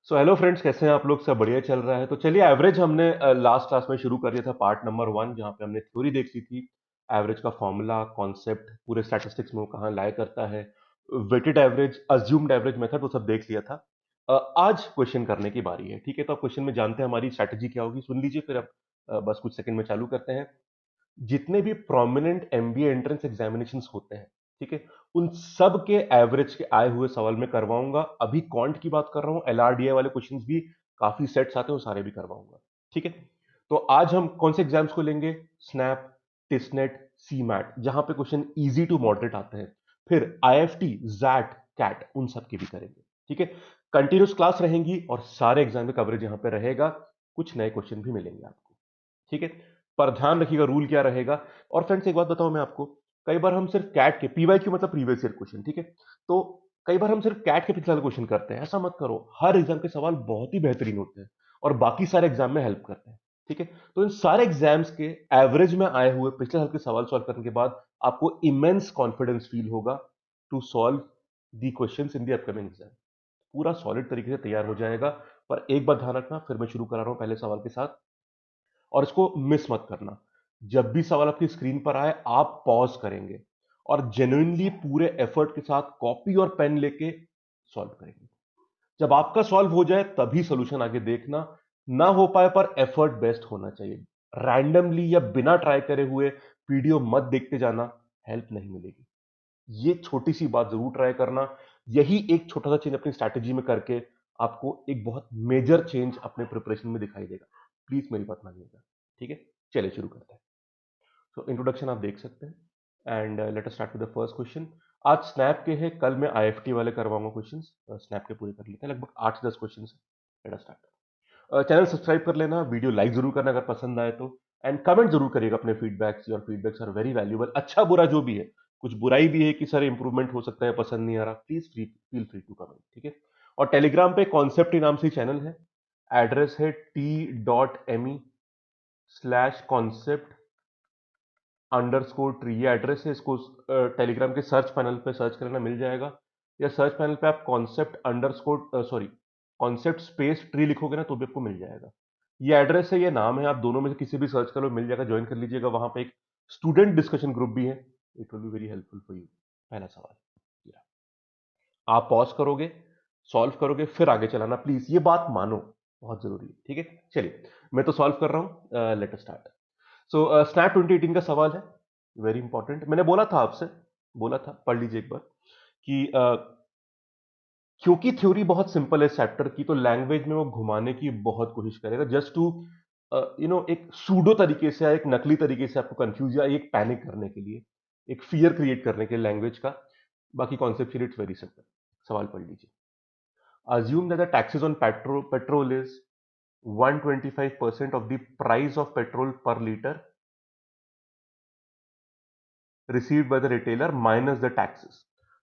So hello friends, कैसे हैं आप लोग? सब बढ़िया चल रहा है? तो चलिए, एवरेज हमने लास्ट क्लास में शुरू कर दिया था, पार्ट नंबर 1, जहाँ पे हमने थ्योरी देख ली थी। एवरेज का फॉर्मूला, कॉन्सेप्ट, पूरे स्टैटिस्टिक्स में वो कहाँ लाया करता है, weighted average, assumed average method, वो सब देख लिया था। आज क्वेश्चन करने की बारी है। ठीक है, तो आप क्वेश्चन में जानते हैं हमारी स्ट्रैटेजी क्या होगी, सुन लीजिए, फिर अब बस कुछ सेकंड में चालू करते हैं। जितने भी प्रोमिनेंट एमबीए एंट्रेंस एग्जामिनेशंस होते हैं, ठीक है, उन सब के एवरेज के आए हुए सवाल मैं करवाऊंगा। अभी क्वांट की बात कर रहा हूं, एलआरडीए वाले क्वेश्चंस भी काफी सेट्स आते हैं, वो सारे भी करवाऊंगा। ठीक है, तो आज हम कौन से एग्जाम्स को लेंगे? स्नैप, टिसनेट, सी मैट, जहां पे क्वेश्चन इजी टू मॉडरेट आते हैं। फिर आईएफटी, जैट, कैट, उन सब की भी करेंगे। ठीक है, कंटिन्यूस क्लास रहेंगी और सारे एग्जाम का कवरेज यहां पे रहेगा। कुछ नए क्वेश्चन भी मिलेंगे आपको। ठीक है, पर ध्यान रखिएगा रूल क्या रहेगा। और फ्रेंड्स, एक बात बताऊं मैं आपको, कई बार हम सिर्फ कैट के पीवाई क्यू मतलब प्रीवियस ईयर क्वेश्चन, ठीक है, तो कई बार हम सिर्फ कैट के पिछले साल क्वेश्चन करते हैं। ऐसा मत करो, हर एग्जाम के सवाल बहुत ही बेहतरीन होते हैं और बाकी सारे एग्जाम में हेल्प करते हैं। ठीक है, तो इन सारे एग्जाम्स के एवरेज में आए हुए पिछले साल के सवाल सॉल्व करने के बाद आपको इमेंस कॉन्फिडेंस फील होगा to solve the questions in the upcoming exam. पूरा सॉलिड तरीके से तैयार हो जाएगा। पर एक बात ध्यान रखना, फिर मैं शुरू करा रहा हूं पहले सवाल के साथ, और इसको मिस मत करना। जब भी सवाल आपकी स्क्रीन पर आए, आप पॉज करेंगे और जेन्युइनली पूरे एफर्ट के साथ कॉपी और पेन लेके सॉल्व करेंगे। जब आपका सॉल्व हो जाए तभी सोल्यूशन आगे देखना। ना हो पाए पर एफर्ट बेस्ट होना चाहिए। रैंडमली या बिना ट्राई करे हुए वीडियो मत देखते जाना, हेल्प नहीं मिलेगी। ये छोटी सी बात जरूर ट्राई करना। यही एक छोटा सा चेंज अपनी स्ट्रैटेजी में करके आपको एक बहुत मेजर चेंज अपने प्रिपरेशन में दिखाई देगा। प्लीज मेरी बात मानिएगा। ठीक है, चलिए शुरू करते हैं। तो इंट्रोडक्शन आप देख सकते हैं and let us start with the first question. आज स्नैप के हैं, कल मैं आईएफटी वाले करवाऊंगा क्वेश्चंस। स्नैप के पूरे कर लेते हैं, लगभग 8 से 10 क्वेश्चन है। Let us start. Channel subscribe कर लेना, वीडियो लाइक जरूर करना अगर पसंद आए तो, एंड कमेंट जरूर करिएगा अपने feedbacks. Your feedbacks are very valuable, अच्छा बुरा जो भी है। कुछ बुराई भी है कि सर इंप्रूवमेंट हो सकता है, पसंद नहीं आ रहा, please feel free to comment. ठीक है, और टेलीग्राम पे कॉन्सेप्ट नाम से चैनल है। एड्रेस है t.me/concept अंडरस्कोर ट्री, ये एड्रेस है। इसको टेलीग्राम के सर्च पैनल पे सर्च करना मिल जाएगा, या सर्च पैनल पे आप concept underscore sorry concept space tree लिखोगे ना तो भी आपको मिल जाएगा। ये एड्रेस है, ये नाम है, आप दोनों में से किसी भी सर्च कर लो, मिल जाएगा, ज्वाइन कर लीजिएगा। वहां पे एक स्टूडेंट डिस्कशन ग्रुप भी है, it will be very helpful for you. पहला सवाल, Yeah. आप पॉज करोगे, सॉल्व करोगे, फिर आगे चलाना, प्लीज ये बात मानो, बहुत जरूरी है। ठीक है, चलिए मैं तो सॉल्व कर रहा हूं, लेट अस स्टार्ट। सो स्नैप 2018 का सवाल है, वेरी इंपॉर्टेंट। मैंने बोला था आपसे, बोला था, पढ़ लीजिए एक बार, कि क्योंकि थ्योरी बहुत सिंपल है चैप्टर की, तो लैंग्वेज में वो घुमाने की बहुत कोशिश करेगा, जस्ट टू एक सूडो तरीके से या एक नकली तरीके से आपको कंफ्यूज या एक पैनिक करने के लिए, एक फियर क्रिएट करने के लिए लैंग्वेज का। बाकी कॉन्सेप्ट इट्स वेरी सिंपल। सवाल पढ़ लीजिए। Assume that the taxes on petrol is 125% of the price of petrol per liter received by the retailer minus the taxes।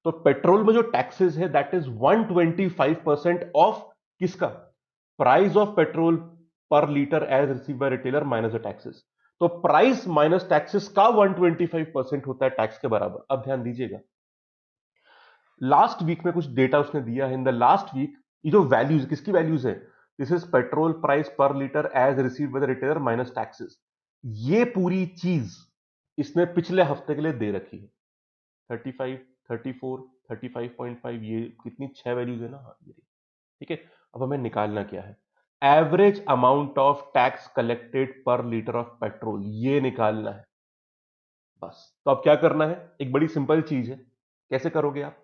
तो पेट्रोल में जो टैक्सेस है दैट इज 125% ऑफ किसका? Price of petrol per litre as receive by retailer minus the taxes. तो price minus taxes का 125% होता है tax के बराबर। अब ध्यान दीजिएगा, लास्ट वीक में कुछ डेटा उसने दिया है। इन द लास्ट वीक ये जो वैल्यूज, किसकी वैल्यूज है? This is petrol price per litre as receive by the retailer minus taxes. ये पूरी चीज इसने पिछले हफ्ते के लिए दे रखी है। 35, 34, 35.5, ये कितनी 6 वैल्यूज है ना। हाँ, ये ठीक है। अब हमें निकालना क्या है? Average amount of tax collected पर लीटर ऑफ पेट्रोल, ये निकालना है बस। तो अब क्या करना है? एक बड़ी सिंपल चीज है। कैसे करोगे आप?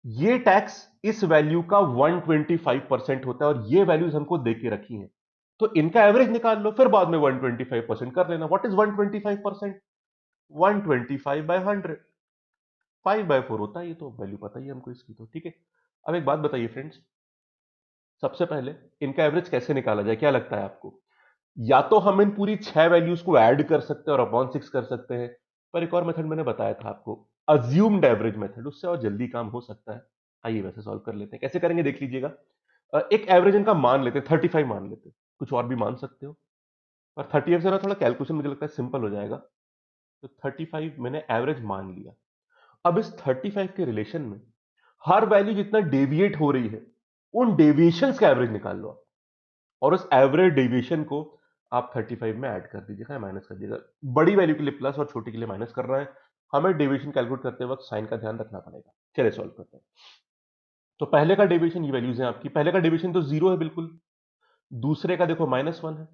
ये टैक्स इस वैल्यू का 125% होता है और ये वैल्यूज हमको दे के रखी हैं, तो इनका एवरेज निकाल लो, फिर बाद में 125% कर लेना। What is 125%? 125/100, 5/4 होता है। ये तो वैल्यू पता ही है हमको इसकी, तो ठीक है। अब एक बात बताइए फ्रेंड्स, सबसे पहले इनका एवरेज कैसे निकाला जाए, क्या लगता है आपको? या तो हम इन पूरी 6 वैल्यूज को ऐड कर सकते हैं और अपॉन 6 कर सकते हैं, पर एक और मेथड मैंने बताया था आपको, अज्यूम्ड एवरेज मेथड, उससे और जल्दी काम हो सकता है। आइए वैसे सॉल्व कर लेते हैं। कैसे करेंगे देख लीजिएगा। एक एवरेज इनका मान लेते हैं, 35 मान लेते हैं, कुछ और भी मान सकते हो, पर 38 से ना थोड़ा कैलकुलेशन मुझे लगता है सिंपल हो जाएगा। तो 35 मैंने एवरेज मान लिया। अब इस 35 के रिलेशन में हर वैल्यू जितना डेविएट हो रही है, उन डेविएशंस का एवरेज निकाल लो आप, और उस एवरेज डेविएशन को आप 35 में ऐड कर दीजिएगा, माइनस कर दीजिएगा। बड़ी वैल्यू के लिए प्लस और छोटी के लिए माइनस कर रहा है, हमें डेविएशन कैलकुलेट करते वक्त साइन का ध्यान रखना पड़ेगा। चलिए सॉल्व करते हैं। तो पहले का डेविएशन, ये वैल्यूज हैं आपकी, पहले का डेविएशन तो जीरो है बिल्कुल, दूसरे का देखो -1 है,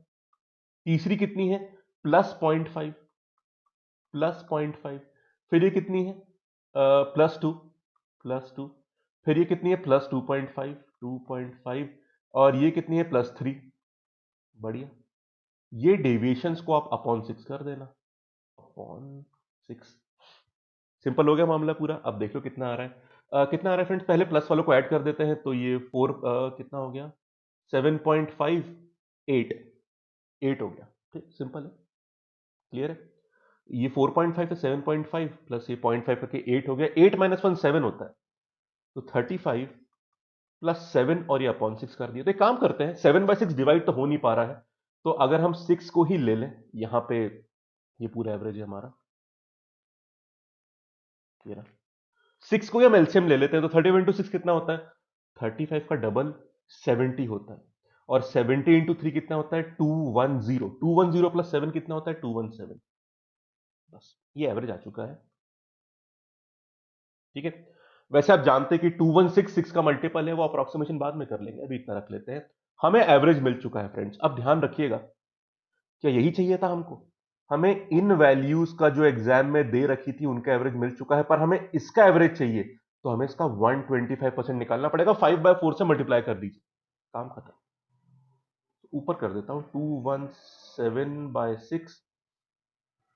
तीसरी कितनी है +0.5, +0.5, फिर ये कितनी है +2, +2, फिर ये कितनी है +2.5, 2.5, और ये कितनी है +3। बढ़िया, ये डेविएशंस को आप अपॉन 6 कर देना, अपॉन 6। सिंपल हो गया मामला पूरा। अब देख लो कितना आ रहा है, कितना आ रहा है फ्रेंड्स, पहले प्लस वालों को ऐड कर देते हैं, तो ये 4 कितना हो गया 7.5, 8, 8 हो गया। ठीक, सिंपल है, क्लियर है। ये 4.5 है, 7.5 प्लस ये 0.5 करके 8 हो गया, 8 - 1 7 होता है, तो 35 प्लस 7 और ये अपॉन 6 कर दिया। तो एक काम करते हैं, 7/6 डिवाइड तो हो नहीं पा रहा है, तो अगर हम 6 को ही ले लें यहां पे, ये पूरा एवरेज है हमारा, क्लियर है। 6 को ही हम एलसीएम ले लेते हैं, तो 31 इंटू 6 कितना होता है 35 का डबल 70 होता है, और 70 इंटू 3 कितना होता है 210, 210 प्लस 7 कितना होता है 217। बस ये एवरेज आ चुका है, ठीक है। वैसे आप जानते हैं कि 2166 का मल्टीपल है, वो अप्रोक्सीमेशन बाद में कर लेंगे, अभी इतना रख लेते हैं। हमें एवरेज मिल चुका है फ्रेंड्स। अब ध्यान रखिएगा, क्या यही चाहिए था हमको? हमें इन वैल्यूज का जो एग्जाम में दे रखी थी उनका एवरेज मिल चुका है, पर हमें इसका एवरेज चाहिए, तो हमें इसका 125% निकालना पड़ेगा। 5/4 से मल्टीप्लाई कर दीजिए, काम खत्म। ऊपर कर देता हूं, 217/6,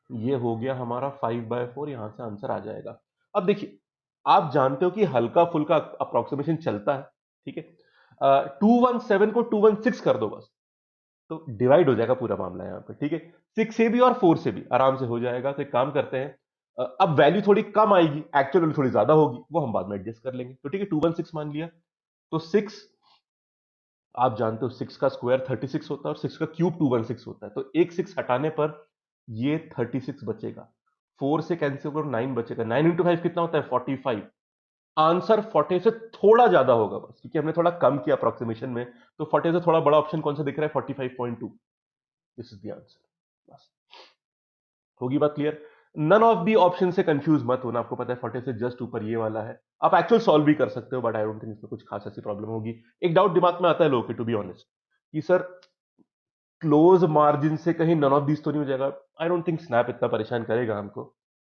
ये हो गया हमारा 5/4, यहां से आंसर आ जाएगा। अब देखिए, आप जानते हो कि हल्का फुल्का अप्रोक्सीमेशन चलता है, ठीक है। 217 को 216 कर दो बस, तो डिवाइड हो जाएगा पूरा मामला यहां पे, ठीक है। 6 से भी और 4 से भी आराम से हो जाएगा। तो एक काम करते हैं, अब वैल्यू थोड़ी कम आएगी, एक्चुअल वैल्यू थोड़ी ज्यादा होगी, वो हम बाद में एडजस्ट कर लेंगे। तो ठीक है, 216 मान लिया, तो 6, आप जानते हो 6 का स्क्वायर 36 होता है, और 6 का क्यूब 216 होता है, तो एक 6 हटाने पर ये 36 बचेगा। 4 से कैंसिल करो, 9 बचेगा। 9 इंटू 5 कितना होता है 45। आंसर 40 से थोड़ा ज्यादा होगा बस, क्योंकि हमने थोड़ा कम किया अप्रोक्सीमेशन में, तो 40 से थोड़ा बड़ा ऑप्शन कौन सा दिख रहा है 45.2। This is the answer. बस होगी बात clear. None of the option से कंफ्यूज मत होना, आपको पता है 40 से जस्ट ऊपर ये वाला है। आप एक्चुअल सॉल्व भी कर सकते हो, बट आई डोंट थिंक इसमें कुछ खास ऐसी प्रॉब्लम होगी। एक डाउट दिमाग में आता है लोगों के, टू बी ऑनेस्ट, कि सर क्लोज मार्जिन से कहीं नन ऑफ दिस तो नहीं हो जाएगा। आई डोंट थिंक स्नैप इतना परेशान करेगा हमको,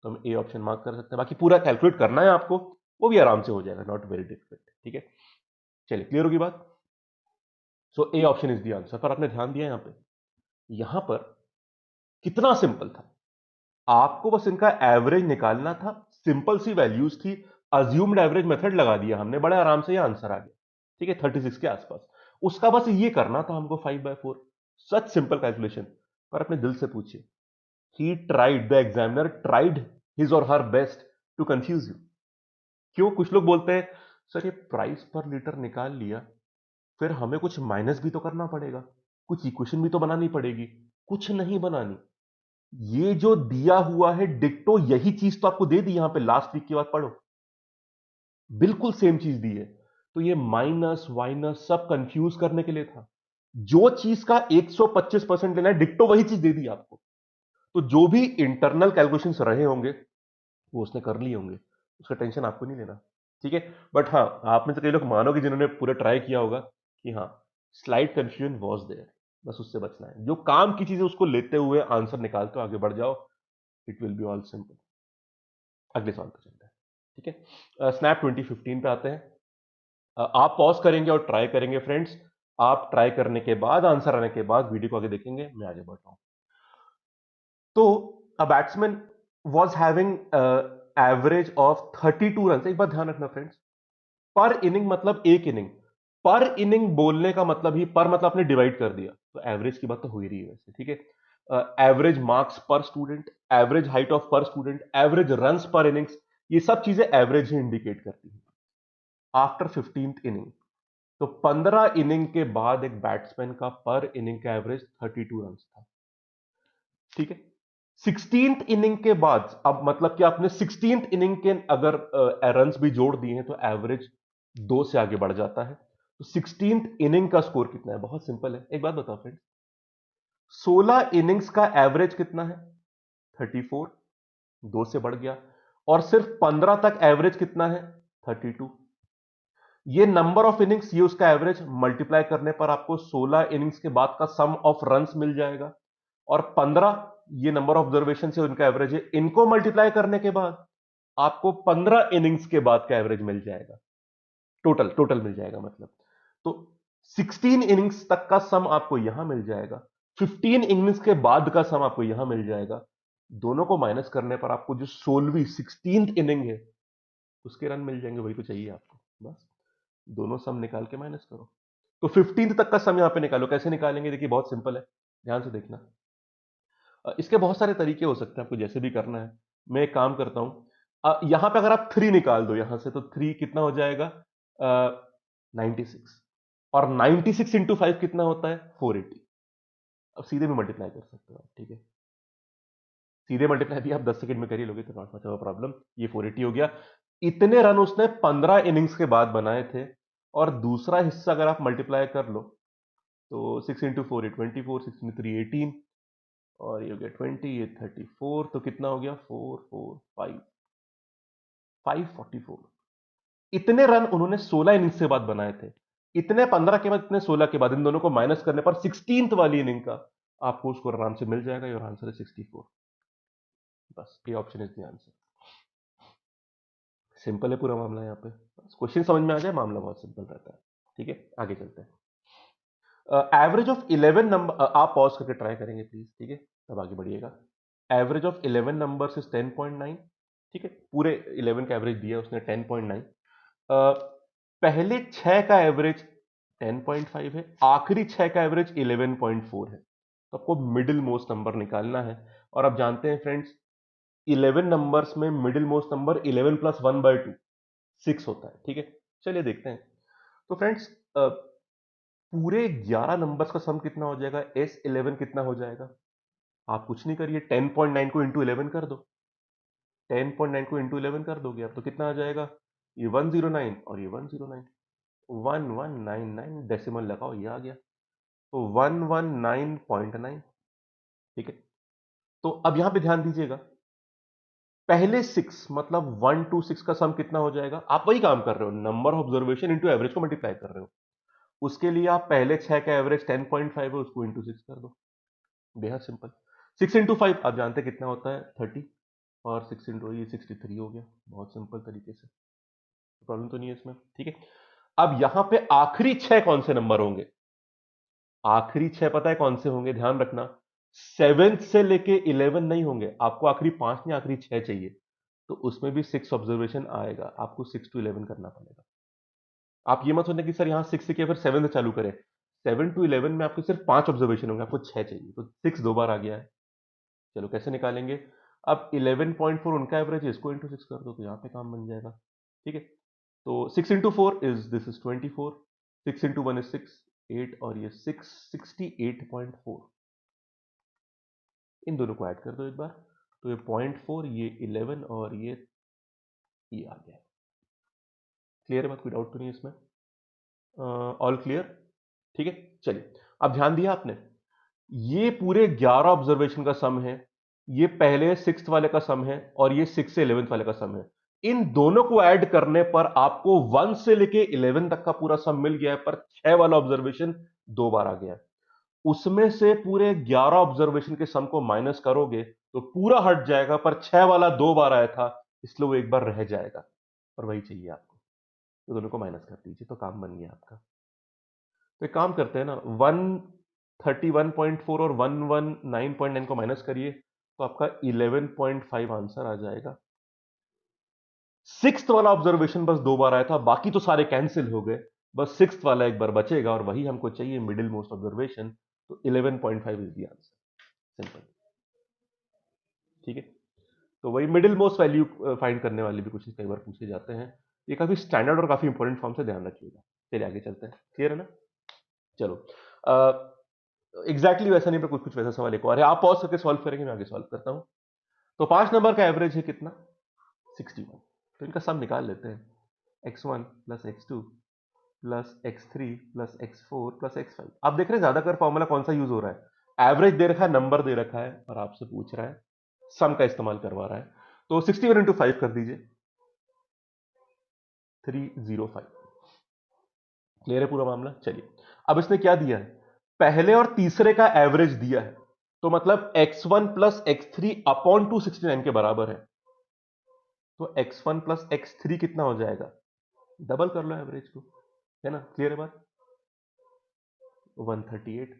तो हम ए ऑप्शन मार्क कर सकते हैं। बाकी पूरा कैलकुलेट करना है आपको, वो भी आराम से हो जाएगा, नॉट वेरी डिफिकल्ट, ठीक है। चलिए, क्लियर होगी बात। So A option is the answer. पर आपने ध्यान दिया यहां पर कितना सिंपल था, आपको बस इनका एवरेज निकालना था। सिंपल सी वैल्यूज थी, अज्यूम्ड एवरेज मेथड लगा दिया हमने, बड़े आराम से ये आंसर आ गया, ठीक है, 36 के आसपास। उसका बस ये करना था हमको 5/4, सच सिंपल कैलकुलेशन। पर अपने दिल से पूछिए, he tried, the examiner tried his और her best to confuse you. क्यों? कुछ लोग बोलते हैं सर ये प्राइस पर लीटर निकाल लिया, फिर हमें कुछ माइनस भी तो करना पड़ेगा, कुछ इक्वेशन भी तो बनानी पड़ेगी। कुछ नहीं बनानी, ये जो दिया हुआ है डिक्टो यही चीज तो आपको दे दी यहां पे, लास्ट वीक की बात पढ़ो, बिल्कुल सेम चीज दी है। तो ये माइनस वाइनस सब कंफ्यूज करने के लिए था। जो चीज का 125% लेना है, डिक्टो वही चीज दे दी आपको। तो जो भी इंटरनल कैलकुलेशंस रहे होंगे वो उसने कर लिए होंगे, उसका टेंशन आपको नहीं लेना, ठीक है। बट हाँ, आप में से कई लोग मानोगे जिन्होंने पूरा ट्राई किया होगा कि हाँ, स्लाइड कंफ्यूजन वॉज देयर, बस उससे बचना है। जो काम की चीज है उसको लेते हुए आंसर निकालते हो आगे बढ़ जाओ, it will be all simple. अगले सवाल पे चलते हैं, ठीक है। स्नैप 2015 पे आते हैं। आप पॉज करेंगे और ट्राई करेंगे फ्रेंड्स। आप ट्राई करने के बाद, आंसर आने के बाद वीडियो को आगे देखेंगे, मैं आगे बढ़ रहा हूं। तो a batsman was having average of 32 run. एक बात ध्यान रखना फ्रेंड्स, पर इनिंग मतलब एक इनिंग, पर इनिंग बोलने का मतलब ही, पर मतलब आपने डिवाइड कर दिया, तो एवरेज की बात तो हो ही रही है वैसे, ठीक है। एवरेज मार्क्स पर स्टूडेंट, एवरेज हाइट ऑफ पर स्टूडेंट, एवरेज रन्स पर इनिंग्स, ये सब चीजें एवरेज ही इंडिकेट करती है। आफ्टर 15th इनिंग, तो 15 इनिंग के बाद एक बैट्समैन का पर इनिंग का एवरेज 32 रन था, ठीक है। 16th इनिंग के बाद, अब मतलब कि आपने 16th इनिंग के अगर रन्स भी जोड़ दिए हैं, तो एवरेज 2 से आगे बढ़ जाता है। तो 16th इनिंग का स्कोर कितना है? बहुत सिंपल है, एक बात बताओ फ्रेंड्स, 16 इनिंग्स का एवरेज कितना है? 34, 2 से बढ़ गया। और सिर्फ 15 तक एवरेज कितना है? 32। ये नंबर ऑफ इनिंग्स, ये उसका एवरेज, मल्टीप्लाई करने पर आपको 16 इनिंग्स के बाद का सम ऑफ रन्स मिल जाएगा। और 15 ये नंबर ऑफ ऑब्जर्वेशन से उनका एवरेज है, इनको मल्टीप्लाई करने के बाद आपको 15 इनिंग्स के बाद का एवरेज मिल जाएगा। टोटल टोटल मिल जाएगा मतलब। तो 16 इनिंग्स तक का सम आपको यहां मिल जाएगा, 15 इनिंग्स के बाद का सम आपको यहां मिल जाएगा। दोनों को माइनस करने पर आपको जो 16वीं 16th इनिंग है उसके रन मिल जाएंगे, वही तो चाहिए आपको। बस दोनों सम निकाल के माइनस करो। तो 15th तक का सम यहां पे निकालो। कैसे निकालेंगे? देखिए बहुत सिंपल है, ध्यान से देखना। इसके बहुत सारे तरीके हो सकते हैं, आपको जैसे भी करना है। मैं एक काम करता हूं, यहां पे अगर आप 3 निकाल दो यहां से, तो 3 कितना हो जाएगा? 96। और 96 इंटू 5 कितना होता है? 480। अब सीधे भी मल्टीप्लाई कर सकते हो आप, ठीक है? सीधे मल्टीप्लाई भी आप 10 सेकंड में कर ही लोगे, तो नॉट मच ऑफ प्रॉब्लम। ये 480 हो गया। इतने रन उसने 15 इनिंग्स के बाद बनाए थे। और दूसरा हिस्सा अगर आप मल्टीप्लाई कर लो, तो 6 इंटू 4 ये 24, 6 इंटू 3 18, और ये हो गया 20, ये 34, तो कितना हो गया? 445, 544। इतने रन उन्होंने 16 इनिंग्स के बाद बनाए थे। इतने 15 के बाद, इतने 16 के बाद, इन दोनों को माइनस करने पर 16th वाली इनिंग का आपको स्कोर आराम से मिल जाएगा। योर आंसर है 64। बस ये option is the answer. Simple है पूरा मामला यहाँ पे। क्वेश्चन समझ में आ जाए, मामला बहुत सिंपल रहता है। ठीक है, आगे चलते हैं। एवरेज ऑफ 11 नंबर, आप पॉज करके ट्राई करेंगे प्लीज, ठीक है, तब आगे बढ़िएगा। Average of 11 numbers is 10.9। ठीक है, पूरे 11 का एवरेज दिया उसने 10.9। पहले 6 का एवरेज 10.5 है, आखिरी 6 का एवरेज 11.4 है। तो आपको मिडिल मोस्ट नंबर निकालना है। और आप जानते हैं फ्रेंड्स, 11 नंबर्स में मिडिल मोस्ट नंबर 11 प्लस 1/2 6 होता है। ठीक है, चलिए देखते हैं। तो फ्रेंड्स, पूरे 11 नंबर्स का सम कितना हो जाएगा? S11 कितना हो जाएगा? आप कुछ नहीं करिए, 10.9 को इंटू 11 कर दो। 10.9 को इंटू 11 कर दोगे आप, तो कितना आ जाएगा? ये 109 और ये 109, 1199 डेसिमल लगाओ, ये आ गया। तो 119.9। ठीक है, तो अब यहां पे ध्यान दीजिएगा, पहले 6 मतलब 1 टू 6 का सम कितना हो जाएगा? आप वही काम कर रहे हो, number of observation into average को मल्टीप्लाई कर रहे हो। उसके लिए आप पहले 6 का एवरेज 10.5 है, उसको इंटू 6 कर दो। बेहद सिंपल। 6 इंटू 5 आप जानते हैं कितना होता है? 30। और 6 इंटू ये 63 हो गया। बहुत सिंपल तरीके से, प्रॉब्लम तो नहीं है इसमें। ठीक है, अब यहां पे आखिरी 6 कौन से नंबर होंगे? आखिरी 6 पता है कौन से होंगे? ध्यान रखना, 7 से लेके 11 नहीं होंगे, आपको आखिरी 5 नहीं, आखिरी 6 चाहिए। तो उसमें भी 6 ऑब्जर्वेशन आएगा, आपको 6 टू 11 करना पड़ेगा। आप ये मत सोचना कि सर यहां 6 से किया फिर 7 से चालू करें। 7 टू 11 में आपको सिर्फ 5 ऑब्जर्वेशन होंगे, आपको 6 चाहिए, तो 6 दो बार आ गया है। चलो कैसे निकालेंगे? अब 11.4 उनका एवरेज है, इसको इंटू 6 कर दो, तो यहां पे काम बन जाएगा। ठीक है, तो 6 into 4 is this is 24, 6 into 1 is 6 8, और ये 668.4। इन दोनों को ऐड कर दो एक बार, तो ये 0.4, ये 11, और ये आ गया। क्लियर है बात? कोई डाउट तो नहीं है इसमें? All clear? ठीक है, चलिए। अब ध्यान दिया आपने, ये पूरे 11 ऑब्जर्वेशन का सम है, ये पहले 6th वाले का सम है, और ये 6 से 11th वाले का सम है। इन दोनों को ऐड करने पर आपको 1 से लेके 11 तक का पूरा सम मिल गया है, पर 6 वाला ऑब्जर्वेशन 2 बार आ गया है। उसमें से पूरे 11 ऑब्जर्वेशन के सम को माइनस करोगे तो पूरा हट जाएगा, पर 6 वाला 2 बार आया था, इसलिए वो एक बार रह जाएगा, और वही चाहिए आपको। तो दोनों को माइनस कर दीजिए, तो काम बन गया आपका। तो एक काम करते हैं ना, 131.4 और 119.9 को माइनस करिए, तो आपका 11.5 आंसर आ जाएगा। 6th वाला ऑब्जर्वेशन बस 2 बार आया था, बाकी तो सारे कैंसिल हो गए, बस 6th वाला एक बार बचेगा, और वही हमको चाहिए, मिडिल मोस्ट ऑब्जर्वेशन। तो 11.5 इज द आंसर। सिंपल। ठीक है, तो वही मिडिल मोस्ट वैल्यू फाइंड करने वाले भी क्वेश्चन कई बार पूछे जाते हैं। ये काफी स्टैंडर्ड और काफी इंपॉर्टेंट फॉर्म से, ध्यान रखिएगा। चलिए आगे चलते हैं। क्लियर है ना? चलो, एग्जैक्टली वैसा नहीं, पर कुछ कुछ वैसा सवाल एक और है, आप पॉज करके सॉल्व करेंगे, मैं आगे सॉल्व करता हूं। तो 5 नंबर का एवरेज है कितना? 61। तो इनका सम निकाल लेते हैं, x1 plus x2 plus x3 plus x4 plus x5। आप देख रहे हैं ज्यादातर फॉर्मूला कौन सा यूज हो रहा है? एवरेज दे रखा है, नंबर दे रखा है, और आपसे पूछ रहा है सम का इस्तेमाल करवा रहा है। तो 61 इंटू 5 कर दीजिए, 305। क्लियर है पूरा मामला? चलिए, अब इसने क्या दिया है, पहले और तीसरे का एवरेज दिया है, तो मतलब x1 प्लस x3 अपॉन 269 के बराबर है। तो x1 प्लस x3 कितना हो जाएगा? डबल कर लो एवरेज को, है ना? क्लियर है बात? 138।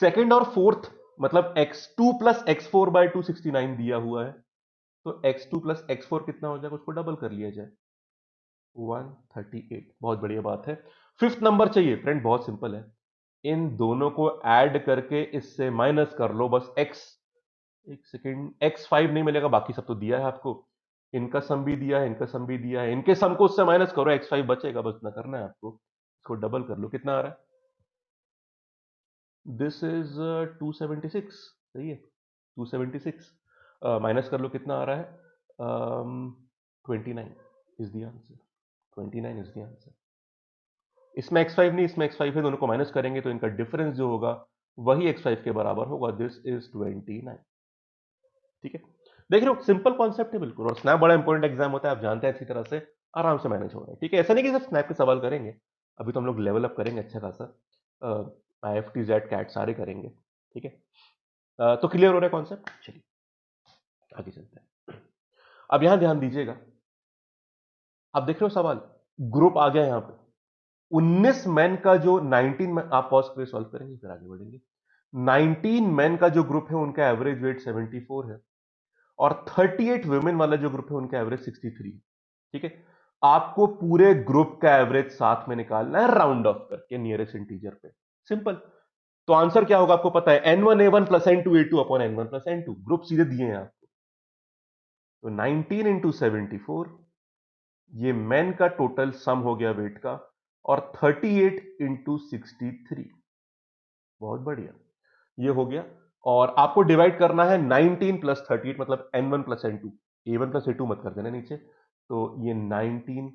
सेकंड और फोर्थ मतलब x2 प्लस x4 बाय 269 दिया हुआ है, तो x2 प्लस x4 कितना हो जाएगा, उसको डबल कर लिया जाए, 138। बहुत बढ़िया बात है। फिफ्थ नंबर चाहिए फ्रेंड, बहुत सिंपल है, इन दोनों को ऐड करके इससे माइनस कर लो बस x। एक सेकेंड, x5 नहीं मिलेगा, बाकी सब तो दिया है आपको, इनका सम भी दिया है, इनका सम भी दिया है, इनके सम को उससे माइनस करो, x5 बचेगा, बस इतना करना है आपको, इसको डबल कर लो, कितना आ रहा है? This is 276। सही है, 276 माइनस कर लो, कितना आ रहा है? 29 is the answer. 29 is the answer. इसमें x5 नहीं, इसमें x5 है, दोनों को माइनस करेंगे तो इनका डिफरेंस जो होगा वही x5 के बराबर होगा, दिस इज 29। ठीक है, देख रहे हो, सिंपल कॉन्सेप्ट है बिल्कुल, और स्नैप बड़ा इंपॉर्टेंट एग्जाम होता है, आप जानते हैं, अच्छी तरह से आराम से मैनेज हो रहा है। ठीक है, ऐसा नहीं कि सिर्फ स्नैप के सवाल करेंगे, अभी तो हम लोग लेवल अप करेंगे अच्छा खासा, IFT जेड कैट सारे करेंगे। ठीक है, तो क्लियर हो रहा है कॉन्सेप्ट? चलिए आगे चलते हैं। अब यहां ध्यान दीजिएगा, आप देख रहे हो सवाल, ग्रुप आ गया यहां पे, 19 मैन का जो 19 मैन, आप पॉज करके सॉल्व करेंगे फिर आगे बढ़ेंगे। 19 मैन का जो ग्रुप है उनका एवरेज वेट 74 है, और 38 वुमेन वाला जो ग्रुप है उनका एवरेज 63 है। ठीक है, आपको पूरे ग्रुप का एवरेज साथ में निकालना है, राउंड ऑफ करके नियरेस्ट इंटीजर पे, सिंपल। तो आंसर क्या होगा आपको पता है, n1 a1 plus n2 a2 upon n1 plus n2, group सीधे दिए हैं आपको। तो 19 इंटू 74, ये मैन का टोटल सम हो गया वेट का, और 38 इंटू 63, बहुत बढ़िया, ये हो गया। और आपको डिवाइड करना है 19 प्लस 38, मतलब n1 plus n2, a1 plus a2 मत कर देना नीचे, तो ये 19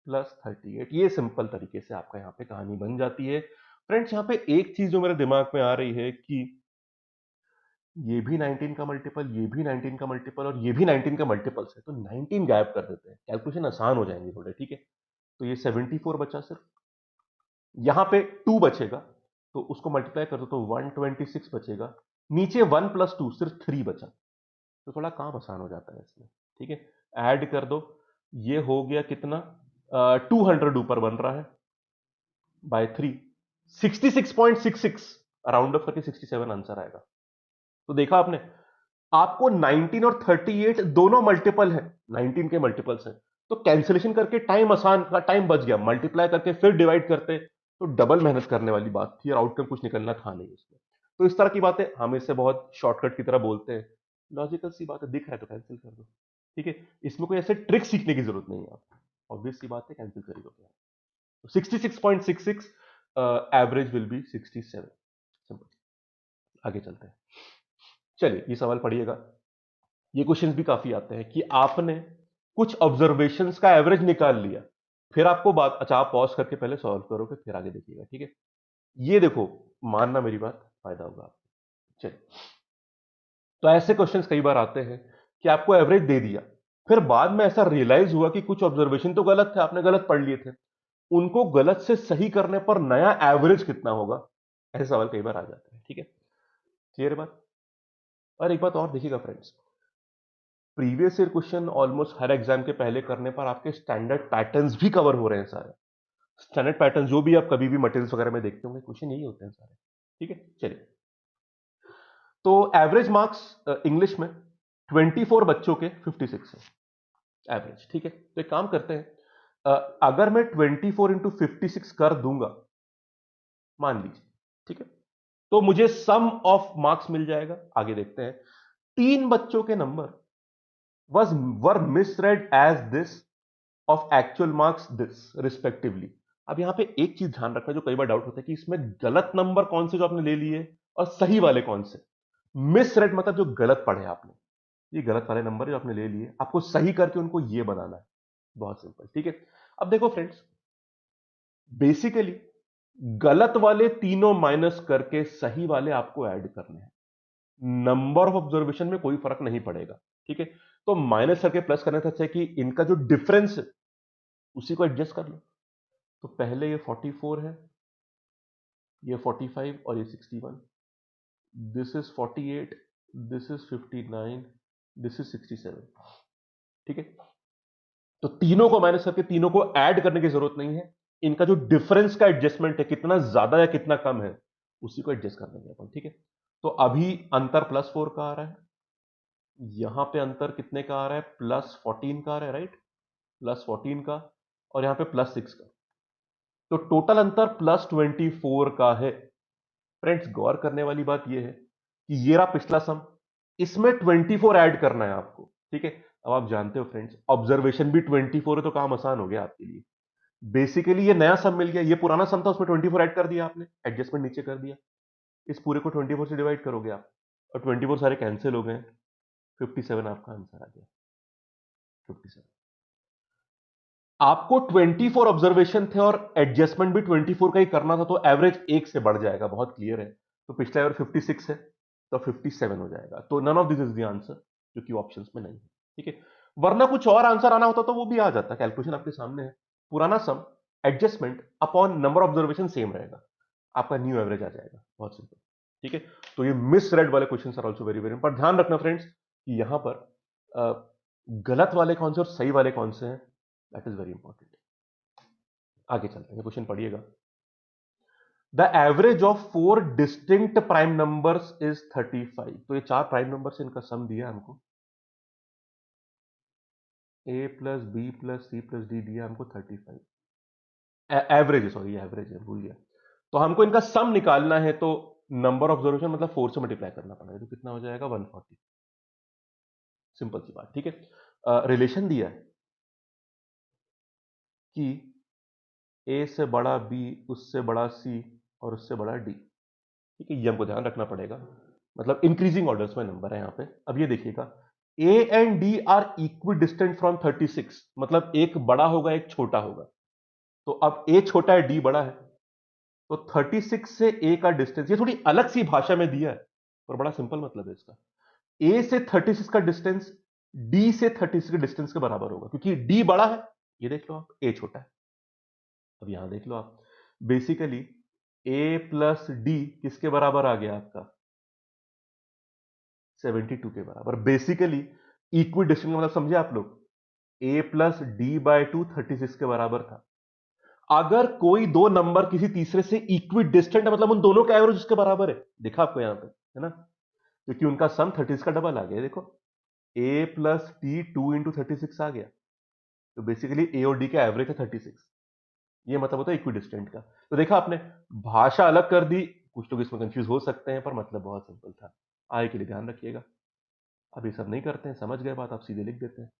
प्लस 38, ये सिंपल तरीके से आपका यहाँ पे कहानी बन जाती है। फ्रेंड्स, यहाँ पे एक चीज जो मेरे दिमाग में आ रही है कि ये भी 19 का मल्टीपल, ये भी 19 का मल्टीपल, और ये भी 19 का मल्टीपल्स है, तो 19 गायब कर देते हैं, कैलकुलेशन आसान हो जाएंगे थोड़े। ठीक है, तो ये 74 बचा, सिर्फ यहां पे 2 बचेगा, तो उसको मल्टीप्लाई कर दो तो 126 बचेगा, नीचे 1 प्लस 2 सिर्फ 3 बचा, तो थोड़ा काम आसान हो जाता है इसमें। ठीक है, ऐड कर दो, ये हो गया कितना, 200 ऊपर बन रहा है बाय 3, 66.66, राउंड अप करके 67 आंसर आएगा। तो देखा आपने, आपको 19 और 38 दोनों मल्टीपल है, 19 के मल्टीपल्स है, तो कैंसिलेशन करके टाइम आसान का टाइम बच गया, मल्टीप्लाई करके फिर डिवाइड करते तो डबल मेहनत करने वाली बात थी, और आउटकम कुछ निकलना था नहीं उसमें। तो इस तरह की बातें हम इसे बहुत शॉर्टकट की तरह बोलते हैं, लॉजिकल सी बात है, दिख रहा है तो कैंसिल कर दो। ठीक है, इसमें कोई ऐसे ट्रिक सीखने की जरूरत नहीं है आपको, ऑब्वियस सी बात है, कैंसिल कर दो। तो 66.66, एवरेज विल बी 67, सिंपल। आगे चलते हैं, चलिए ये सवाल पढ़िएगा, ये क्वेश्चंस भी काफी आते हैं कि आपने कुछ ऑब्जर्वेशंस का एवरेज निकाल लिया, फिर आपको बात, अच्छा आप पॉज करके पहले सॉल्व करोगे फिर आगे देखिएगा। ठीक है, ये देखो, मानना मेरी बात, फायदा होगा आपको। चलिए, तो ऐसे क्वेश्चंस कई बार आते हैं कि आपको एवरेज दे दिया, फिर बाद में ऐसा रियलाइज हुआ कि कुछ ऑब्जर्वेशन तो गलत थे, आपने गलत पढ़ लिए थे, उनको गलत से सही करने पर नया एवरेज कितना होगा, ऐसे सवाल कई बार आ जाते हैं। ठीक है, क्लियर बात? और एक बात और देखिएगा friends, previous year question almost हर एग्जाम के पहले करने पर आपके स्टैंडर्ड पैटर्न्स भी कवर हो रहे हैं सारे, स्टैंडर्ड पैटर्न जो भी आप कभी भी मटेरियल्स वगैरह में देखते होंगे, क्वेश्चन यही होते हैं सारे। ठीक है, चलिए, तो एवरेज मार्क्स इंग्लिश में 24 बच्चों के 56 है एवरेज। ठीक है, तो एक काम करते हैं, अगर मैं 24 इंटू 56 कर दूंगा, मान लीजिए, ठीक है, तो मुझे सम ऑफ मार्क्स मिल जाएगा। आगे देखते हैं, 3 बच्चों के number was were misread as this of actual marks this respectively। अब यहां पे एक चीज ध्यान रखना जो कई बार डाउट होता है कि इसमें गलत नंबर कौन से जो आपने ले लिए और सही वाले कौन से। मिसरेड मतलब जो गलत पढ़े आपने, ये गलत वाले नंबर जो आपने ले लिए, आपको सही करके उनको ये बनाना है, बहुत सिंपल। ठीक है, अब देखो फ्रेंड्स, बेसिकली गलत वाले तीनों माइनस करके सही वाले आपको ऐड करने हैं। नंबर ऑफ ऑब्जर्वेशन में कोई फर्क नहीं पड़ेगा, ठीक है। तो माइनस करके प्लस करने से अच्छा है कि इनका जो डिफरेंस है उसी को एडजस्ट कर लो। तो पहले ये 44 है, ये 45 और ये 61। This is 48, this is 59, this is 67, ठीक है। तो तीनों को माइनस करके तीनों को ऐड करने की जरूरत नहीं है। इनका जो डिफरेंस का एडजस्टमेंट है, कितना ज्यादा या कितना कम है, उसी को एडजस्ट कर देंगे अपन, ठीक है। तो अभी अंतर +4 का आ रहा है, यहां पे अंतर कितने का आ रहा है, +14 का आ रहा है, राइट, +14 का, और यहां पे +6 का। तो टोटल अंतर +24 का है। फ्रेंड्स, गौर करने वाली बात यह है कि ये रहा पिछला सम, इसमें 24 ऐड करना है आपको, ठीक है। अब आप जानते हो फ्रेंड्स, ऑब्जर्वेशन भी 24 है, तो काम आसान हो गया आपके लिए। बेसिकली ये नया सम मिल गया, ये पुराना सम था, उसमें 24 ऐड कर दिया आपने, एडजस्टमेंट नीचे कर दिया। इस पूरे को 24 से डिवाइड करोगे आप, और 24 सारे कैंसिल हो गए, 57 आपका आंसर आ गया, 57। आपको 24 ऑब्जर्वेशन थे और एडजस्टमेंट भी 24 का ही करना था, तो एवरेज एक से बढ़ जाएगा, बहुत क्लियर है। तो पिछला एवरेज 56 है, तो 57 हो जाएगा। तो none of this is the answer, जो कि ऑप्शंस में नहीं है, ठीक है। वरना कुछ और आंसर आना होता तो वो भी आ जाता, कैलकुलेशन आपके सामने है। पुराना sum adjustment upon number observation same रहेगा, आपका न्यू एवरेज आ जाएगा, बहुत सिंपल, ठीक है। तो ये मिस रेड वाले question are also very very, पर ध्यान रखना फ्रेंड्स कि यहां पर गलत वाले कौन से और सही वाले कौन से हैं, दैट इज वेरी इंपॉर्टेंट। आगे चलते हैं, क्वेश्चन पढ़िएगा। The average of 4 distinct prime numbers is 35। तो ये 4 प्राइम नंबर से इनका सम दिया हमको, a plus B plus C plus D दिया हमको 35। एवरेज है, सॉरी एवरेज है, भूल गया। तो हमको इनका सम निकालना है, तो नंबर ऑफ ऑब्जर्वेशन मतलब 4 से मल्टीप्लाई करना पड़ेगा, तो कितना हो जाएगा 140। सिंपल सी बात, ठीक है। रिलेशन दिया है कि ए से बड़ा बी, उससे बड़ा सी, और उससे बड़ा डी, ठीक है। ये हमको ध्यान रखना पड़ेगा, मतलब इंक्रीजिंग ऑर्डर्स में नंबर है यहां पे। अब ये देखिएगा, A and D R equi distant from 36, मतलब एक बड़ा होगा एक छोटा होगा। तो अब ए छोटा है, डी बड़ा है, तो 36 से ए का डिस्टेंस, ये थोड़ी अलग सी भाषा में दिया है, पर बड़ा सिंपल मतलब है इसका। ए से 36 का डिस्टेंस डी से 36 के डिस्टेंस के बराबर होगा, क्योंकि डी बड़ा है, ये देख लो आप, ए छोटा है। अब यहां देख लो आप, बेसिकली ए प्लस डी किसके बराबर आ गया आपका, 72 के बराबर। बेसिकली इक्वी डिस्टेंस का मतलब समझे आप लोग, ए प्लस डी बाय 2 36 के बराबर था। अगर कोई दो नंबर किसी तीसरे से इक्वी डिस्टेंट है, मतलब उन दोनों का एवरेज उसके बराबर है, देखा आपको यहां पे, है ना, क्योंकि उनका सम 36 का डबल आ गया, देखो ए प्लस डी 2 into 36 आ गया। तो बेसिकली ए और डी का एवरेज है 36, ये मतलब होता है इक्वी डिस्टेंट का। तो देखा आपने, भाषा अलग कर दी, कुछ लोग इसमें कंफ्यूज हो सकते हैं, पर मतलब बहुत सिंपल था। आगे के लिए ध्यान रखिएगा। अब ये सब नहीं करते हैं, समझ गए बात, आप सीधे लिख देते हैं।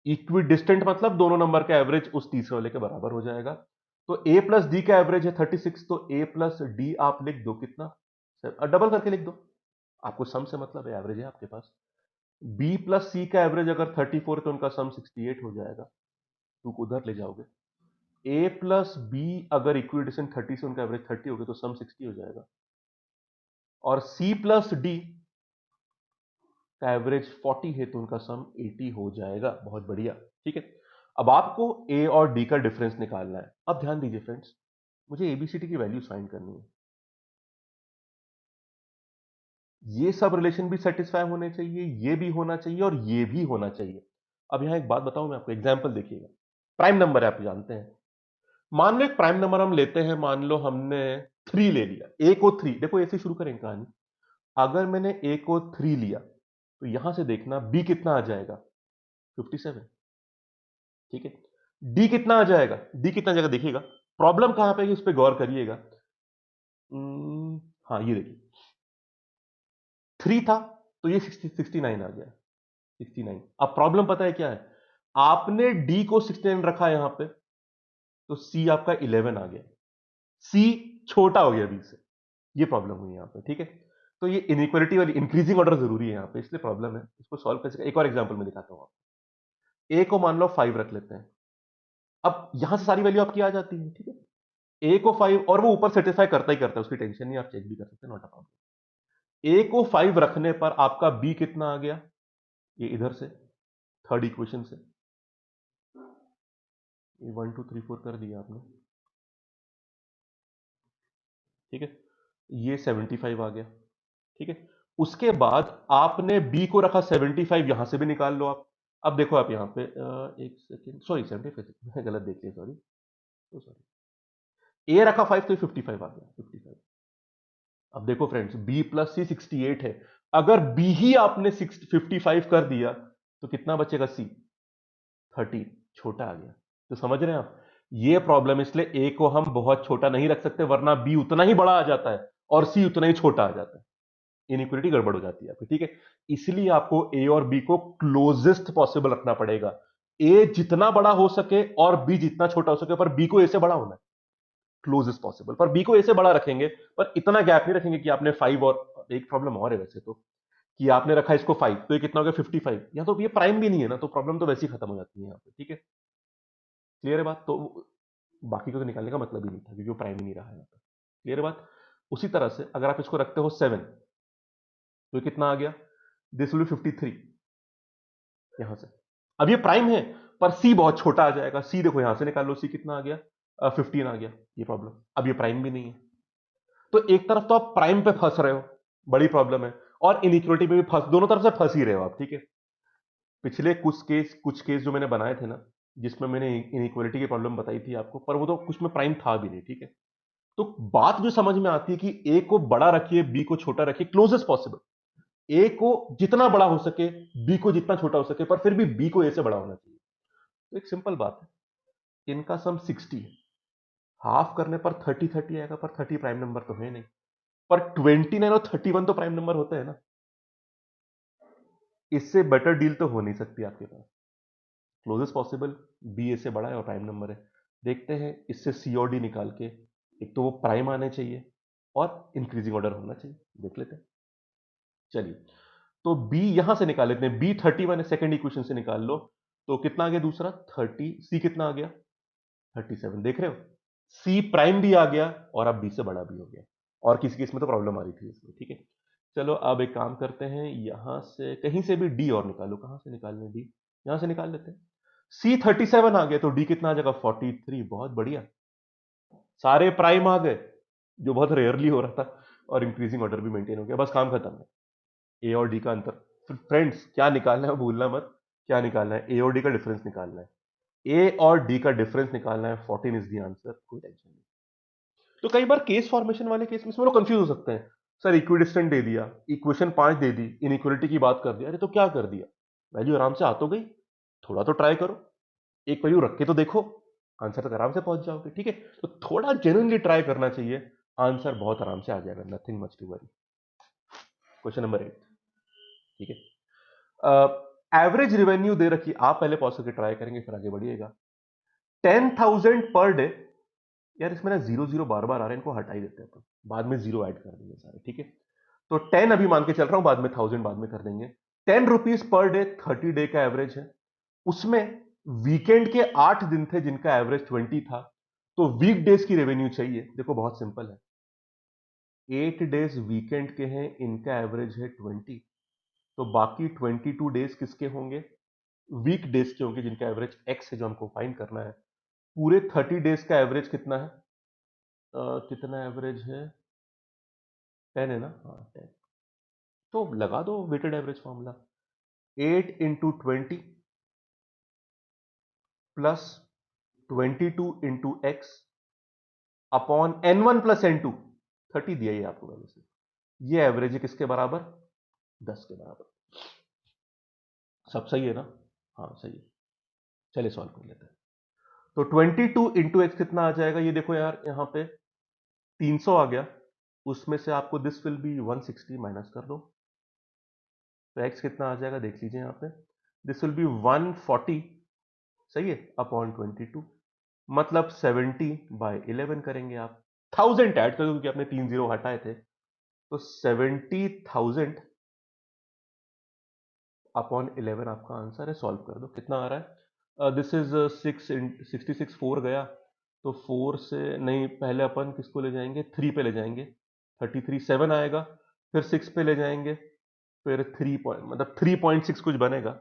इक्वी डिस्टेंट मतलब दोनों नंबर का एवरेज उस तीसरे वाले के बराबर हो जाएगा। तो ए प्लस डी का एवरेज है 36, तो ए प्लस डी आप लिख दो कितना, डबल करके लिख दो, आपको सम से मतलब है, एवरेज है आपके पास। बी प्लस सी का एवरेज अगर 34 है, तो उनका सम 68 हो जाएगा, टू को उधर ले जाओगे। ए प्लस बी अगर इक्वी डिस्टेंट 30 से उनका एवरेज 30 हो गया, तो सम 60 हो जाएगा। और सी प्लस डी का एवरेज 40 है, तो उनका सम 80 हो जाएगा, बहुत बढ़िया, ठीक है। अब आपको ए और डी का डिफरेंस निकालना है। अब ध्यान दीजिए फ्रेंड्स, मुझे एबीसीडी की वैल्यूज फाइंड करनी है। ये सब रिलेशन भी सेटिस्फाई होने चाहिए, ये भी होना चाहिए, और ये भी होना चाहिए। अब यहां एक बात बताऊं मैं आपको, एग्जाम्पल देखिएगा। प्राइम नंबर है, आप जानते हैं, मान लो एक प्राइम नंबर हम लेते हैं, मान लो हमने 3 ले लिया, ए को 3, देखो ऐसे शुरू करें कहानी। अगर मैंने ए को 3 लिया, तो यहां से देखना बी कितना आ जाएगा, 57, ठीक है। डी कितना आ जाएगा, डी कितना आ जाएगा देखिएगा, प्रॉब्लम कहां पे है उस पर गौर करिएगा। हाँ ये देखिए, 3 था, तो ये 69 आ गया, 69। अब प्रॉब्लम पता है क्या है, आपने डी को 69 रखा यहां पे, तो सी आपका 11 आ गया, सी छोटा हो गया बी से, ये प्रॉब्लम हुई यहां पे, ठीक है। तो ये इनइक्वालिटी वाली इंक्रीजिंग ऑर्डर जरूरी है यहां पे, इसलिए प्रॉब्लम है, इसको सॉल्व कर सकते। एक और एग्जांपल में दिखाता हूं आपको। ए को मान लो 5 रख लेते हैं। अब यहां से सारी वैल्यू आपकी आ जाती है, ठीक है। ए को 5 और वो ऊपर सेटिस्फाई करता ही करता है, उसकी टेंशन नहीं, आप चेक भी कर सकते हैं, नॉट अ प्रॉब्लम। ए को 5 रखने पर आपका बी कितना आ गया, ये इधर से थर्ड इक्वेशन से, ये 1 2 3 4 कर दिया आपने, ठीक है, ये 75 आ गया, ठीक है। उसके बाद आपने बी को रखा 75, यहां से भी निकाल लो आप। अब देखो आप यहाँ पे एक सेकेंड, सॉरी 75 मैं गलत देख लिया, सॉरी, तो सॉरी, ए रखा 5 तो 55 आ गया, 55। अब देखो फ्रेंड्स, बी प्लस सी 68 है, अगर बी ही आपने 55 कर दिया तो कितना बचेगा, सी 13, छोटा आ गया। तो समझ रहे हैं आप, ये प्रॉब्लम, इसलिए ए को हम बहुत छोटा नहीं रख सकते, वरना बी उतना ही बड़ा आ जाता है और सी उतना ही छोटा आ जाता है, इनइक्वालिटी गड़बड़ हो जाती है आपकी, ठीक है। इसलिए आपको ए और बी को क्लोजेस्ट पॉसिबल रखना पड़ेगा, ए जितना बड़ा हो सके और बी जितना छोटा हो सके, पर बी को ए से बड़ा होना है, क्लोजेस्ट पॉसिबल। पर बी को ए से बड़ा रखेंगे, पर इतना गैप नहीं रखेंगे कि आपने 5 और एक प्रॉब्लम और है वैसे तो, कि आपने रखा इसको 5 तो ये कितना हो गया 55, या तो ये प्राइम भी नहीं है ना, तो प्रॉब्लम तो वैसे ही खत्म हो जाती है यहाँ पे, ठीक है। क्लियर है बात, तो बाकी को तो निकालने का मतलब ही नहीं था क्योंकि वो प्राइम ही नहीं रहा है यहाँ पे। क्लियर है बात। उसी तरह से अगर आप इसको रखते हो 7 तो कितना आ गया, दिस विल बी 53 यहां से। अब ये प्राइम है, पर सी बहुत छोटा आ जाएगा, सी देखो यहां से निकाल लो, सी कितना आ गया, 15 आ गया, ये प्रॉब्लम। अब ये प्राइम भी नहीं है, तो एक तरफ तो आप प्राइम पे फंस रहे हो, बड़ी प्रॉब्लम है, और इनइक्वालिटी पे भी फंस, दोनों तरफ से फंस ही रहे हो आप, ठीक है। पिछले कुछ केस जो मैंने बनाए थे ना, जिसमें मैंने इनइक्वालिटी की प्रॉब्लम बताई थी आपको, पर वो तो कुछ में प्राइम था भी नहीं, ठीक है। तो बात जो समझ में आती है कि ए को बड़ा रखिए, बी को छोटा रखिए, क्लोजेस्ट पॉसिबल, ए को जितना बड़ा हो सके, बी को जितना छोटा हो सके, पर फिर भी बी को ए से बड़ा होना चाहिए। तो एक सिंपल बात है, इनका सम 60 है, हाफ करने पर 30 आएगा, पर 30 प्राइम नंबर तो है नहीं, पर 29 और 31 तो प्राइम नंबर होते हैं ना, इससे बेटर डील तो हो नहीं सकती आपके पास, क्लोजेस्ट पॉसिबल, बी ए से बड़ा है और प्राइम नंबर है। देखते हैं इससे सी और डी निकाल के, एक तो वो प्राइम आने चाहिए और इंक्रीजिंग ऑर्डर होना चाहिए, देख लेते हैं। चलिए, तो बी यहां से निकाल लेते हैं, बी 31 है, सेकेंड इक्वेशन से निकाल लो, तो कितना आ गया दूसरा 30, सी कितना आ गया 37, देख रहे हो, सी प्राइम भी आ गया और अब बी से बड़ा भी हो गया, और किसी केस में तो प्रॉब्लम आ रही थी इसमें, ठीक है। चलो अब एक काम करते हैं, यहां से कहीं से भी डी और निकालो, कहां से निकालने डी, यहां से निकाल लेते हैं। सी 37 आ गया, तो डी कितना आ जाएगा 43, बहुत बढ़िया, सारे प्राइम आ गए, जो बहुत रेयरली हो रहा था, और इंक्रीजिंग ऑर्डर भी मेंटेन हो गया, बस काम खत्म है। ए और डी का अंतर, तो फ्रेंड्स क्या निकालना है भूलना मत, क्या निकालना है, ए और डी का डिफरेंस निकालना है, ए और डी का डिफरेंस निकालना है, 14 इज द आंसर, कोई टेंशन नहीं। तो कई बार केस फॉर्मेशन वाले केस में इसमें लोग कंफ्यूज हो सकते हैं, सर इक्विडिस्टेंट दे दिया, इक्वेशन 5 दे दी, इनइक्वालिटी की बात कर दिया, अरे तो क्या कर दिया, वैल्यू आराम से आ तो गई, थोड़ा तो ट्राई करो, एक वैल्यू रख के तो देखो, आंसर तक आराम से पहुंच जाओगे, ठीक है। तो थोड़ा जेन्युइनली ट्राई करना चाहिए, आंसर बहुत आराम से आ जाएगा, nothing much to worry. Question number 8, ठीक है। एवरेज रेवेन्यू दे रखी, आप पहले पॉज करके ट्राई करेंगे फिर आगे बढ़िएगा। 10,000 पर डे, यार इसमें ना जीरो जीरो बार बार आ रहे हैं, इनको हटा ही देते हैं अपन, बाद में जीरो ऐड कर देंगे सारे, ठीक है। तो 10 अभी मान के चल रहा हूं, बाद में 1000 बाद में कर देंगे। 10 रुपीज पर डे 30 डे का एवरेज है, उसमें वीकेंड के 8 दिन थे जिनका एवरेज 20 था, तो वीक डेज की रेवेन्यू चाहिए। देखो बहुत सिंपल है, 8 डेज वीकेंड के हैं, इनका एवरेज है 20, तो बाकी 22 डेज किसके होंगे, वीक डेज के होंगे, जिनका एवरेज एक्स है जो हमको फाइंड करना है। पूरे 30 डेज का एवरेज कितना है, कितना एवरेज है, 10 है ना, हाँ 10, तो लगा दो weighted average formula, 8 × 20 plus 22 × x upon n1 + n2, 30 दिया ही आपको पहले से, ये एवरेज है किसके बराबर, 10 के बराबर। सब सही है ना, हाँ सही है। चलिए सॉल्व कर लेते हैं। तो 22 × x कितना आ जाएगा, ये देखो यार यहाँ पे 300 आ गया, उसमें से आपको दिस विल बी 160 माइनस कर दो, तो x कितना आ जाएगा देख लीजिए यहाँ पे, दिस विल बी 140, सही है, अपॉन 22, मतलब 70/11 करेंगे आप, 1000 ऐड कर दो क्योंकि आपने 3 जीरो हटाए थे, तो 70,000 अपॉन 11 आपका आंसर है। सॉल्व कर दो, कितना आ रहा है, दिस इज 66 4 गया, तो 4 से नहीं, पहले अपन किसको ले जाएंगे, 3 पे ले जाएंगे, 33 7 आएगा, फिर 6 पे ले जाएंगे, फिर 3 पॉइंट मतलब 3.6 कुछ बनेगा,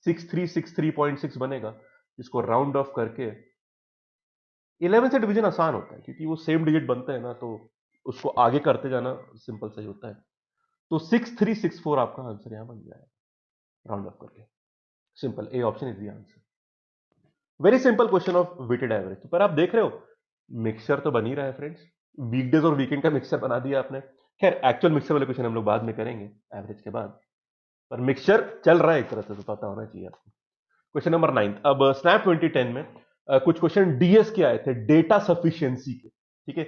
6363.6 बनेगा, इसको राउंड ऑफ करके 11 से डिवीजन आसान होता है क्योंकि वो सेम डिजिट बनते हैं ना, तो उसको आगे करते जाना सिंपल सही होता है। तो 6364 आपका आंसर यहां बन जाएगा राउंड ऑफ करके। Simple, A option is the answer. Very simple question of weighted average. पर आप देख रहे हो मिक्सचर तो बन ही रहा है फ्रेंड्स, वीकडेज और वीकेंड का मिक्सचर बना दिया आपने। खैर एक्चुअल मिक्सचर वाले क्वेश्चन हम लोग बाद में करेंगे एवरेज के बाद, पर मिक्सचर चल रहा है एक तरह से, तो पता होना चाहिए आपको। Question number 9। अब स्नैप 2010 में कुछ क्वेश्चन डीएस के आए थे, डेटा सफिशिएंसी के, ठीक है।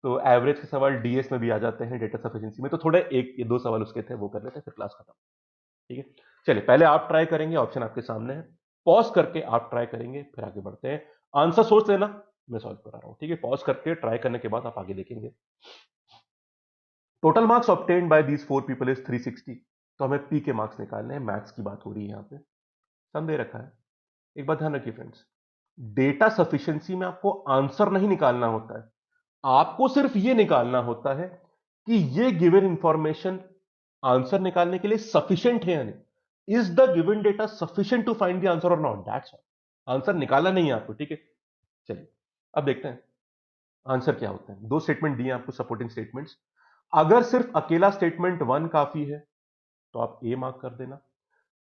तो एवरेज के सवाल डीएस में भी आ जाते हैं, डेटा सफिशिएंसी में। तो थोड़े एक या दो सवाल उसके थे, वो कर लेते हैं, फिर क्लास खत्म, ठीक है। चलिए पहले आप ट्राई करेंगे, ऑप्शन आपके सामने है, पॉज करके आप ट्राई करेंगे, फिर आगे बढ़ते हैं। आंसर सोच लेना, मैं सॉल्व करा रहा हूं, ठीक है। पॉज करके ट्राई करने के बाद आप आगे देखेंगे। Total marks obtained by these 4 people is 360। तो हमें पी के मार्क्स निकालने हैं, मैथ्स की बात हो रही है यहां पे, सम दे रखा है। एक बात ध्यान रखिए फ्रेंड्स, डेटा सफिशिएंसी में आपको आंसर नहीं निकालना होता है, आपको सिर्फ यह निकालना होता है कि ये गिवन इंफॉर्मेशन आंसर निकालने के लिए सफिशिएंट है या नहीं। Is the given data sufficient to find the answer और नॉट, दैट्स ऑल। आंसर निकालना नहीं है आपको, ठीक है। चलिए अब देखते हैं आंसर क्या होता है। दो स्टेटमेंट दिए आपको, सपोर्टिंग स्टेटमेंट्स। अगर सिर्फ अकेला स्टेटमेंट 1 काफी है तो आप ए मार्क कर देना,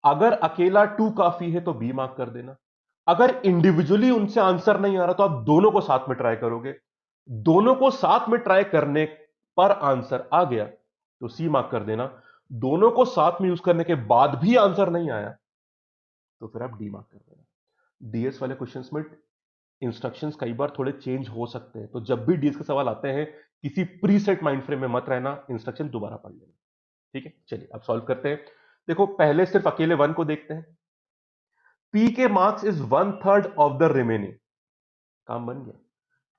अगर अकेला 2 काफी है तो बी मार्क कर देना, अगर इंडिविजुअली उनसे आंसर नहीं आ रहा तो आप दोनों को साथ में ट्राई करोगे, दोनों को साथ में ट्राई करने पर आंसर आ गया तो सी मार्क कर देना, दोनों को साथ में यूज करने के बाद भी आंसर नहीं आया तो फिर आप डी मार्क कर देना। डीएस वाले क्वेश्चंस में इंस्ट्रक्शंस कई बार थोड़े चेंज हो सकते हैं, तो जब भी डीएस के सवाल आते हैं किसी प्रीसेट माइंड फ्रेम में मत रहना, इंस्ट्रक्शन दोबारा पढ़ लेना, ठीक है। चलिए अब सॉल्व करते हैं। देखो पहले सिर्फ अकेले 1 को देखते हैं। पी के marks is 1/3 of the remaining, काम बन गया।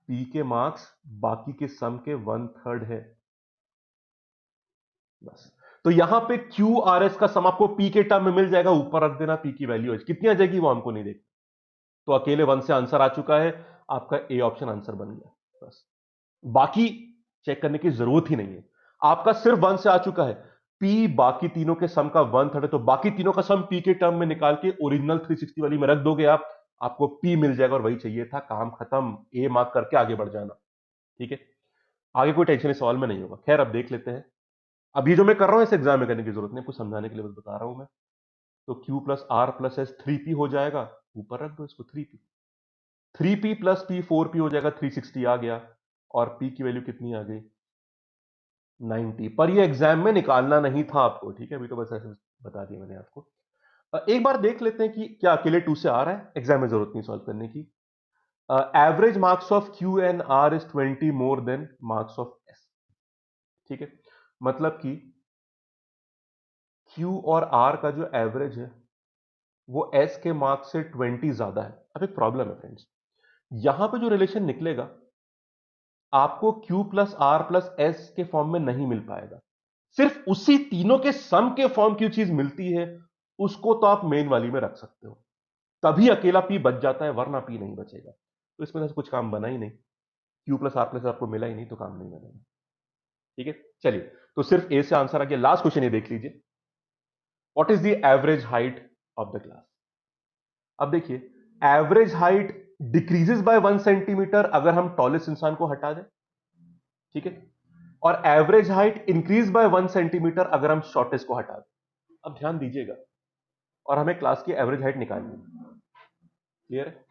पी के मार्क्स बाकी के सम के 1/3 है, बस। तो यहां पे क्यू आर एस का सम आपको पी के टर्म में मिल जाएगा, ऊपर रख देना, पी की वैल्यू कितनी आ जाएगी वो हमको नहीं देख। तो अकेले 1 से आंसर आ चुका है, आपका ए ऑप्शन आंसर बन गया, बस। बाकी चेक करने की जरूरत ही नहीं है, आपका सिर्फ 1 से आ चुका है। पी बाकी तीनों के सम का 1/3 है, तो बाकी तीनों का सम पी के टर्म में निकाल के ओरिजिनल 360 वाली में रख दोगे आप, आपको पी मिल जाएगा और वही चाहिए था, काम खत्म। ए मार्क करके आगे बढ़ जाना, ठीक है। आगे कोई टेंशन इस सवाल में नहीं होगा। खैर अब देख लेते हैं। अब ये जो मैं कर रहा हूं इसे एग्जाम में करने की जरूरत नहीं, कुछ समझाने के लिए बस बता रहा हूं मैं। तो Q plus R plus S 3p हो जाएगा, ऊपर रख दो इसको 3p। 3p plus p 4p हो जाएगा, 360 आ गया, और p की वैल्यू कितनी आ गई, 90। पर ये एग्जाम में निकालना नहीं था आपको, ठीक है, अभी तो बस ऐसे बता दिया मैंने आपको। एक बार देख लेते हैं कि क्या अकेले 2 से आ रहा है, एग्जाम में जरूरत नहीं सॉल्व करने की। Average marks of Q and R is 20 more than marks of S, ठीक है। मतलब कि क्यू और आर का जो एवरेज है वो एस के मार्क्स से 20 ज्यादा है। अब एक प्रॉब्लम है फ्रेंड्स, यहां पे जो रिलेशन निकलेगा आपको Q plus R plus S के फॉर्म में नहीं मिल पाएगा, सिर्फ उसी तीनों के सम के फॉर्म की चीज मिलती है, उसको तो आप मेन वाली में रख सकते हो, तभी अकेला पी बच जाता है, वरना पी नहीं बचेगा। तो इसमें से कुछ काम बना ही नहीं, क्यू प्लस आर प्लस आपको मिला ही नहीं, तो काम नहीं बनेगा, ठीक है। चलिए तो सिर्फ ए से आंसर आ गया। लास्ट क्वेश्चन ये देख लीजिए, what is the average height of the class. अब देखिए average height decreases by 1 centimetre अगर हम टॉलेस्ट इंसान को हटा दें, ठीक है, और average height increase by 1 centimetre अगर हम शॉर्टेस्ट को हटा दें। अब ध्यान दीजिएगा, और हमें क्लास की एवरेज हाइट निकालनी है, क्लियर है।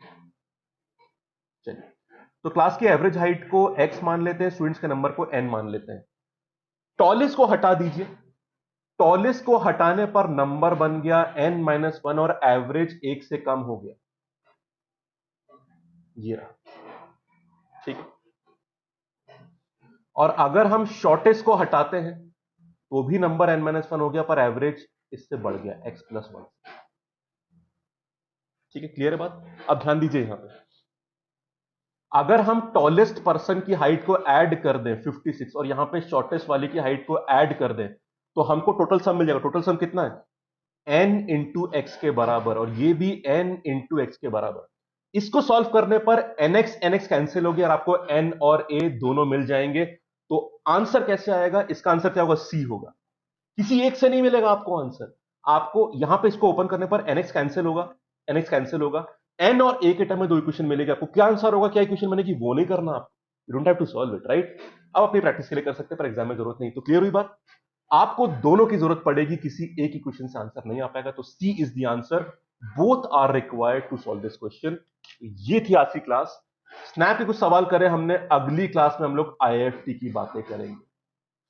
चलिए तो क्लास की एवरेज हाइट को x मान लेते हैं, स्टूडेंट्स के नंबर को n मान लेते हैं। टॉलेस्ट को हटा दीजिए, टॉलेस्ट को हटाने पर नंबर बन गया n-1 और एवरेज 1 से कम हो गया, ये रहा, ठीक है। और अगर हम शॉर्टेस्ट को हटाते हैं तो भी नंबर n-1 हो गया, पर एवरेज इससे बढ़ गया x+1, ठीक है, क्लियर है बात। अब ध्यान दीजिए यहां पे, अगर हम टॉलेस्ट पर्सन की हाइट को ऐड कर दें 56 और यहां पे शॉर्टेस्ट वाले की हाइट को ऐड कर दें तो हमको टोटल सम मिल जाएगा। टोटल सम कितना है, n इंटू एक्स के बराबर, और ये भी n इंटू एक्स के बराबर। इसको सॉल्व करने पर nx कैंसिल होगी और आपको n और a दोनों मिल जाएंगे। तो आंसर कैसे आएगा? इसका आंसर क्या होगा? सी होगा। किसी एक से नहीं मिलेगा आपको आंसर। आपको यहां पे इसको ओपन करने पर nx कैंसिल होगा, nx कैंसिल होगा, n और a के टर्म में दो इक्वेशन मिलेगी आपको। क्या आंसर होगा, क्या इक्वेशन बनेगी, वो नहीं करना आपको। You don't have to solve it, right? अब अपनी प्रैक्टिस के लिए कर सकते हैं, पर एग्जाम में जरूरत नहीं। तो क्लियर हुई बात? आपको दोनों की जरूरत पड़ेगी, किसी एक इक्वेशन से आंसर नहीं आ पाएगा। तो C is the answer. Both are required to solve this question. ये थी आज की क्लास। स्नैप के कुछ सवाल करें हमने, अगली क्लास में हम लोग आईएफटी की बातें करेंगे।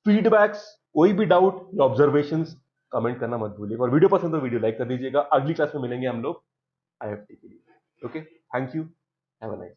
फीडबैक्स, कोई भी डाउट या ऑब्जर्वेशंस, कमेंट करना मत भूलिएगा। और वीडियो पसंद तो वीडियो लाइक कर दीजिएगा। अगली क्लास में मिलेंगे हम लोग आईएफटी के लिए। Okay, thank you, have a nice